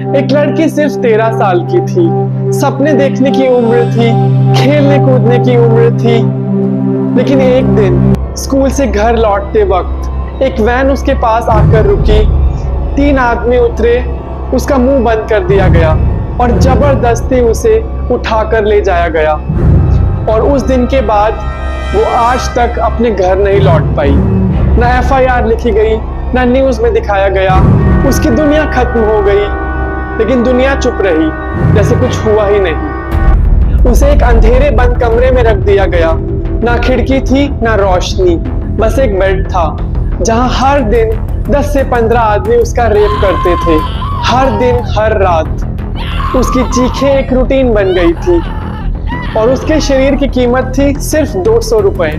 एक लड़की सिर्फ 13 साल की थी। सपने देखने की उम्र थी, खेलने कूदने की उम्र थी। लेकिन एक दिन स्कूल से घर लौटते वक्त एक वैन उसके पास आकर रुकी। 3 आदमी उतरे, उसका मुंह बंद कर दिया गया और जबरदस्ती उसे उठाकर ले जाया गया। और उस दिन के बाद वो आज तक अपने घर नहीं लौट पाई। ना FIR लिखी गई, ना न्यूज में दिखाया गया। उसकी दुनिया खत्म हो गई, लेकिन दुनिया चुप रही, जैसे कुछ हुआ ही नहीं। उसे एक अंधेरे बंद कमरे में रख दिया गया। ना खिड़की थी, ना रोशनी, बस एक बेड था जहां हर दिन 10 से 15 आदमी उसका रेप करते थे। हर दिन, हर रात। उसकी चीखें एक रूटीन बन गई थी और उसके शरीर की कीमत थी सिर्फ 200 रुपए।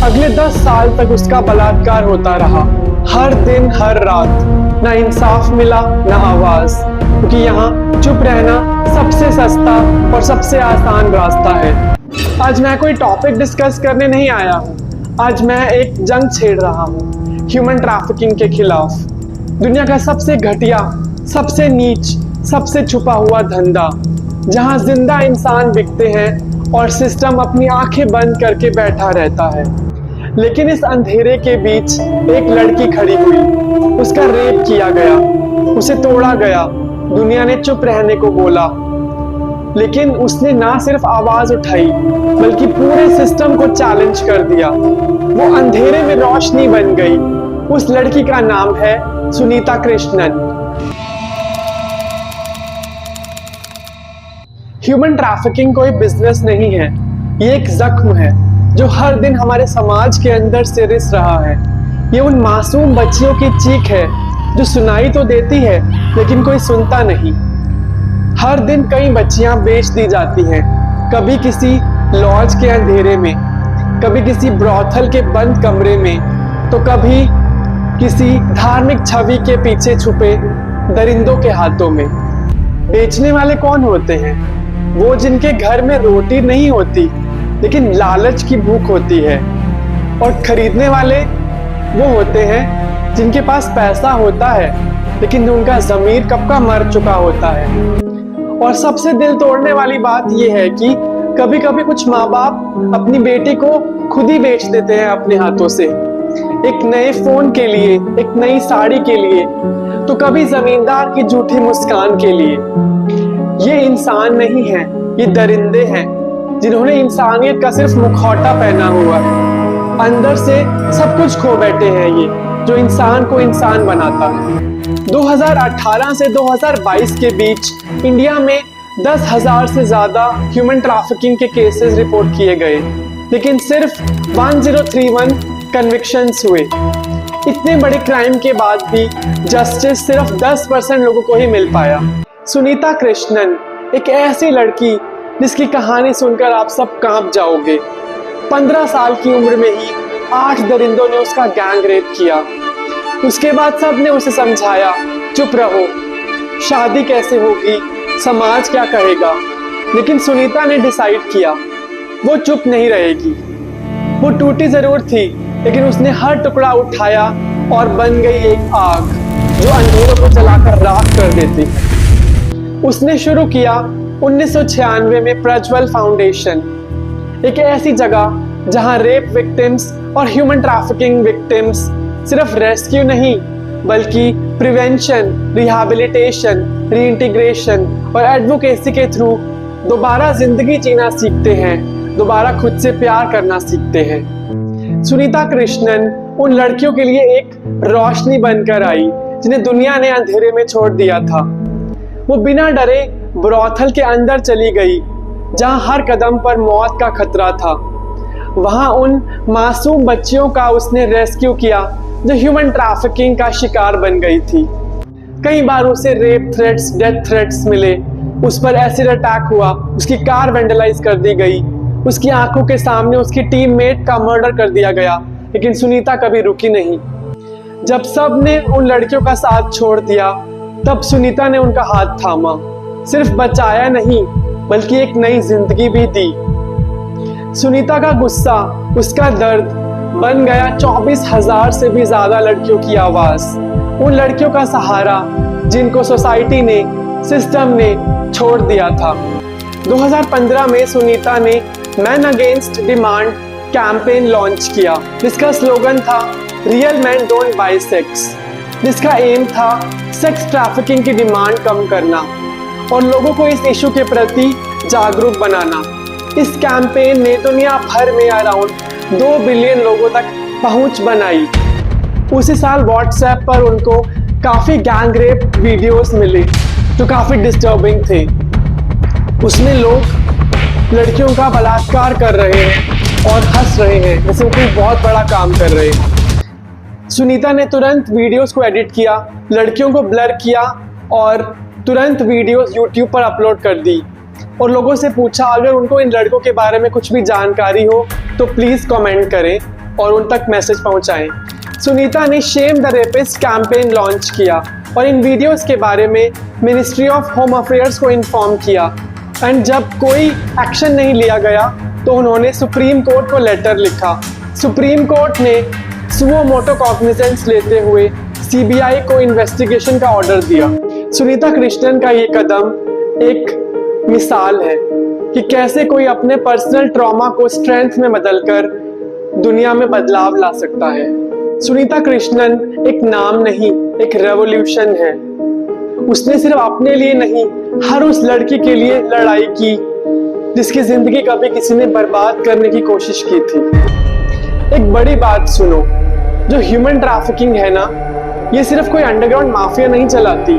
अगले 10 साल तक उसका बलात्कार होता रहा, हर दिन, हर रात। ना इंसाफ मिला, ना आवाज, क्योंकि यहाँ चुप रहना सबसे सस्ता और सबसे आसान रास्ता है। आज मैं कोई टॉपिक डिस्कस करने नहीं आया हूँ। आज मैं एक जंग छेड़ रहा हूँ ह्यूमन ट्रैफिकिंग के खिलाफ। दुनिया का सबसे घटिया, सबसे नीच, सबसे छुपा हुआ धंधा, जहाँ जिंदा इंसान बिकते हैं और सिस्टम अपनी आंखें बंद करके बैठा रहता है। लेकिन इस अंधेरे के बीच एक लड़की खड़ी हुई। उसका रेप किया गया, उसे तोड़ा गया। दुनिया ने चुप रहने को बोला, लेकिन उसने ना सिर्फ आवाज उठाई बल्कि पूरे सिस्टम को चैलेंज कर दिया। वो अंधेरे में रोशनी बन गई। उस लड़की का नाम है सुनीता कृष्णन। ह्यूमन ट्रैफिकिंग कोई बिजनेस नहीं है, ये एक जख्म है जो हर दिन हमारे समाज के अंदर से रिस रहा है। ये उन मासूम बच्चियों की चीख है जो सुनाई तो देती है लेकिन कोई सुनता नहीं। हर दिन कई बच्चियां बेच दी जाती हैं, कभी किसी लॉज के अंधेरे में, कभी किसी ब्रॉथल के बंद कमरे में, तो कभी किसी धार्मिक छवि के पीछे छुपे दरिंदों के हाथों में। बेचने वाले कौन होते हैं? वो जिनके घर में रोटी नहीं होती लेकिन लालच की भूख होती है। और खरीदने वाले वो होते हैं जिनके पास पैसा होता है लेकिन उनका ज़मीर कब का मर चुका होता है। और सबसे दिल तोड़ने वाली बात यह है कि कभी कभी कुछ माँ बाप अपनी बेटी को खुद ही बेच देते हैं अपने हाथों से, एक नए फोन के लिए, एक नई साड़ी के लिए, तो कभी जमींदार की झूठी मुस्कान के लिए। ये इंसान नहीं है, ये दरिंदे हैं जिन्होंने इंसानियत का सिर्फ मुखौटा पहना हुआ है। अंदर से सब कुछ खो बैठे हैं ये, जो इंसान को इंसान बनाता है। 2018 से 2022 के बीच इंडिया में 10,000 से ज्यादा ह्यूमन ट्रैफिकिंग के केसेस रिपोर्ट किए गए, लेकिन सिर्फ 1031 कन्विक्शंस हुए। इतने बड़े क्राइम के बाद भी जस्टिस सिर्फ 10% लोगों को ही मिल पाया। सुनीता कृष्णन एक ऐसी लड़की जिसकी कहानी सुनकर आप सब कांप जाओगे। 15 साल की उम्र में ही 8 दरिंदों ने उसका गैंग रेप किया। उसके बाद सबने उसे समझाया, चुप रहो, शादी कैसे होगी, समाज क्या कहेगा। लेकिन सुनीता ने डिसाइड किया वो चुप नहीं रहेगी। वो टूटी जरूर थी, लेकिन उसने हर टुकड़ा उठाया और बन गई एक आग जो अंधेरों को जलाकर राख कर देती है। उसने शुरू किया 1996 में प्रज्वल फाउंडेशन, एक ऐसी जगह जहां रेप विक्टिम्स और ह्यूमन ट्रैफिकिंग विक्टिम्स सिर्फ रेस्क्यू नहीं बल्कि प्रिवेंशन, रिहैबिलिटेशन, रीइंटीग्रेशन और एडवोकेसी के थ्रू दोबारा जिंदगी जीना सीखते हैं, दोबारा खुद से प्यार करना सीखते हैं। सुनीता कृष्णन उन लड़कियों के लिए एक रोशनी बनकर आई जिन्हें दुनिया ने अंधेरे में छोड़ दिया था। वो बिना डरे ब्रॉथल के अंदर चली गई जहां हर कदम पर मौत का खतरा था। वहां उन मासूम बच्चियों का उसने रेस्क्यू किया जो ह्यूमन ट्रैफिकिंग का शिकार बन गई थी। कई बार उसे रेप थ्रेट्स, डेथ थ्रेट्स मिले, उस पर एसिड अटैक हुआ, उसकी कार वेंडलाइज कर दी गई, उसकी आंखों के सामने उसकी टीममेट का मर्डर कर दिया गया, लेकिन सुनीता कभी रुकी नहीं। जब सब ने उन लड़कियों का साथ छोड़ दिया, तब सुनीता ने उनका हाथ थामा, सिर्फ बचाया नहीं बल्कि एक नई जिंदगी भी दी। सुनीता का गुस्सा, उसका दर्द बन गया 24,000 से भी ज्यादा लड़कियों की आवाज, उन लड़कियों का सहारा जिनको सोसाइटी ने सिस्टम ने छोड़ दिया था। 2015 में सुनीता ने man against demand campaign launch किया, जिसका स्लोगन था real man don't buy sex, जिसका एम था सेक्स ट्रैफिकिंग की डिमांड कम करना और लोगों को इस इशू के प्रति जागरूक बनाना। इस कैंपेन ने दुनिया भर में अराउंड 2 बिलियन लोगों तक पहुंच बनाई। उसी साल व्हाट्सएप पर उनको काफी गैंग रेप वीडियोस मिले जो काफी डिस्टर्बिंग थे। उसमें लोग लड़कियों का बलात्कार कर रहे हैं और हंस रहे हैं जैसे वो कोई बहुत बड़ा काम कर रहे हैं। सुनीता ने तुरंत वीडियोस को एडिट किया, लड़कियों को ब्लर किया और तुरंत वीडियोस यूट्यूब पर अपलोड कर दी और लोगों से पूछा अगर उनको इन लड़कों के बारे में कुछ भी जानकारी हो तो प्लीज कमेंट करें और उन तक मैसेज पहुंचाएं। सुनीता ने shame the rapist campaign launch किया और इन वीडियोस के बारे में मिनिस्ट्री ऑफ होम अफेयर्स को इन्फॉर्म किया एंड जब कोई एक्शन नहीं लिया गया तो उन्होंने सुप्रीम कोर्ट को लेटर लिखा। सुप्रीम कोर्ट ने सुओ मोटो कॉग्निजेंस लेते हुए सीबीआई को इन्वेस्टिगेशन का ऑर्डर दिया। सुनीता कृष्णन का ये कदम एक मिसाल है कि कैसे कोई अपने पर्सनल ट्रॉमा को स्ट्रेंथ में बदलकर दुनिया में बदलाव ला सकता है। सुनीता कृष्णन एक नाम नहीं, एक रेवोल्यूशन है। उसने सिर्फ अपने लिए नहीं, हर उस लड़की के लिए लड़ाई की जिसकी जिंदगी कभी किसी ने बर्बाद करने की कोशिश की थी। एक बड़ी बात सुनो, जो ह्यूमन ट्रैफिकिंग है ना, ये सिर्फ कोई अंडरग्राउंड माफिया नहीं चलाती।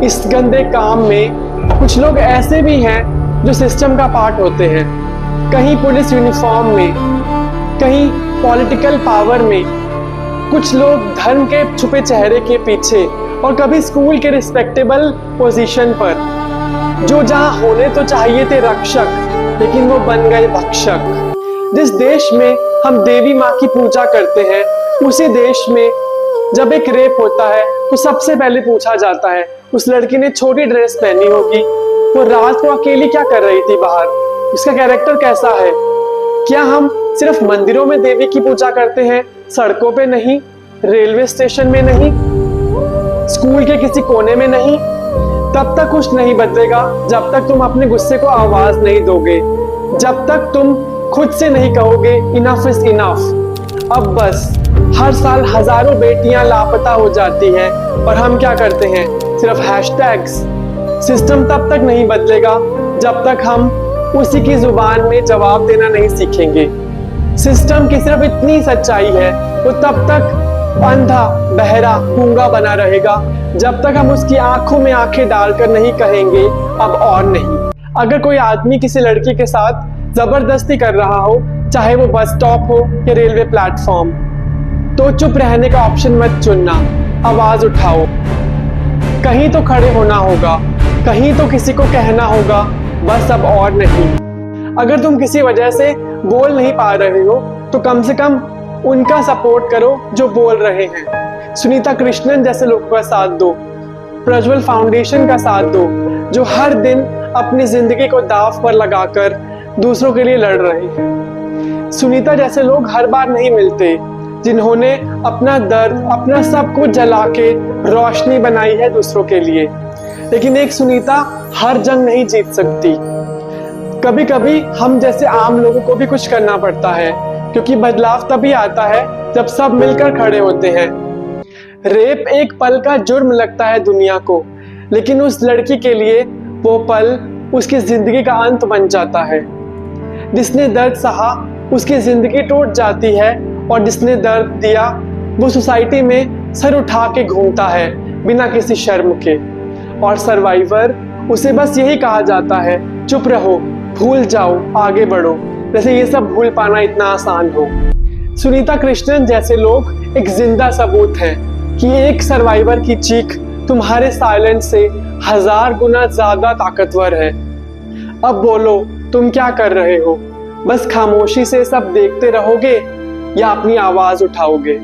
इस गंदे काम में कुछ लोग ऐसे भी हैं जो सिस्टम का पार्ट होते हैं, कहीं पुलिस यूनिफॉर्म में, कहीं पॉलिटिकल पावर में, कुछ लोग धर्म के छुपे चेहरे के पीछे और कभी स्कूल के रिस्पेक्टेबल पोजीशन पर, जो जहां होने तो चाहिए थे रक्षक लेकिन वो बन गए भक्षक। जिस देश में हम देवी माँ की पूजा करते हैं, उसी देश में जब एक रेप होता है तो सबसे पहले पूछा जाता है उस लड़की ने छोटी ड्रेस पहनी होगी, वो रात को अकेली क्या कर रही थी बाहर, उसका कैरेक्टर कैसा है। क्या हम सिर्फ मंदिरों में देवी की पूजा करते हैं, सड़कों पे नहीं, रेलवे स्टेशन में नहीं, स्कूल के किसी कोने में नहीं? तब तक कुछ नहीं बदलेगा जब तक तुम अपने गुस्से को आवाज नहीं दोगे, जब तक तुम खुद से नहीं कहोगे इनफ इज इनफ। अब बस हर साल हजारों बेटियां लापता हो जाती हैं और हम क्या करते हैं, सिर्फ हैशटैग्स। सिस्टम तब तक नहीं बदलेगा जब तक हम उसी की जुबान में जवाब देना नहीं सीखेंगे। सिस्टम की सिर्फ इतनी सच्चाई है, वो तब तक अंधा, बहरा, गूंगा बना रहेगा जब तक हम उसकी आंखों में आंखें डालकर नहीं कहेंगे अब और नहीं। अगर कोई आदमी किसी लड़की के साथ जबरदस्ती कर रहा हो, चाहे वो बस स्टॉप हो या रेलवे प्लेटफॉर्म, तो चुप रहने का ऑप्शन मत चुनना, आवाज उठाओ। कहीं तो खड़े होना होगा, कहीं तो किसी को कहना होगा बस अब और नहीं। अगर तुम किसी वजह से बोल नहीं पा रहे हो तो कम से कम उनका सपोर्ट करो जो बोल रहे हैं। सुनीता कृष्णन जैसे लोगों का साथ दो, प्रज्वल फाउंडेशन का साथ दो जो हर दिन अपनी जिंदगी को दांव पर लगाकर दूसरों के लिए लड़ रहे हैं। सुनीता जैसे लोग हर बार नहीं मिलते जिन्होंने अपना दर्द, अपना सब कुछ जला के रोशनी बनाई है दूसरों के लिए। लेकिन एक सुनीता हर जंग नहीं जीत सकती। कभी कभी हम जैसे आम लोगों को भी कुछ करना पड़ता है, क्योंकि बदलाव तभी आता है जब सब मिलकर खड़े होते हैं। रेप एक पल का जुर्म लगता है दुनिया को, लेकिन उस लड़की के लिए वो पल उसकी जिंदगी का अंत बन जाता है। जिसने दर्द सहा उसकी जिंदगी टूट जाती है और जिसने दर्द दिया वो सोसाइटी में सर उठा के घूमता है बिना किसी शर्म के। और सर्वाइवर, उसे बस यही कहा जाता है चुप रहो, भूल जाओ, आगे बढ़ो, जैसे ये सब भूल पाना इतना आसान हो। सुनीता कृष्णन जैसे लोग एक जिंदा सबूत है कि एक सर्वाइवर की चीख तुम्हारे साइलेंस से 1000 गुना ज्यादा ताकतवर है। अब बोलो, तुम क्या कर रहे हो? बस खामोशी से सब देखते रहोगे या अपनी आवाज उठाओगे?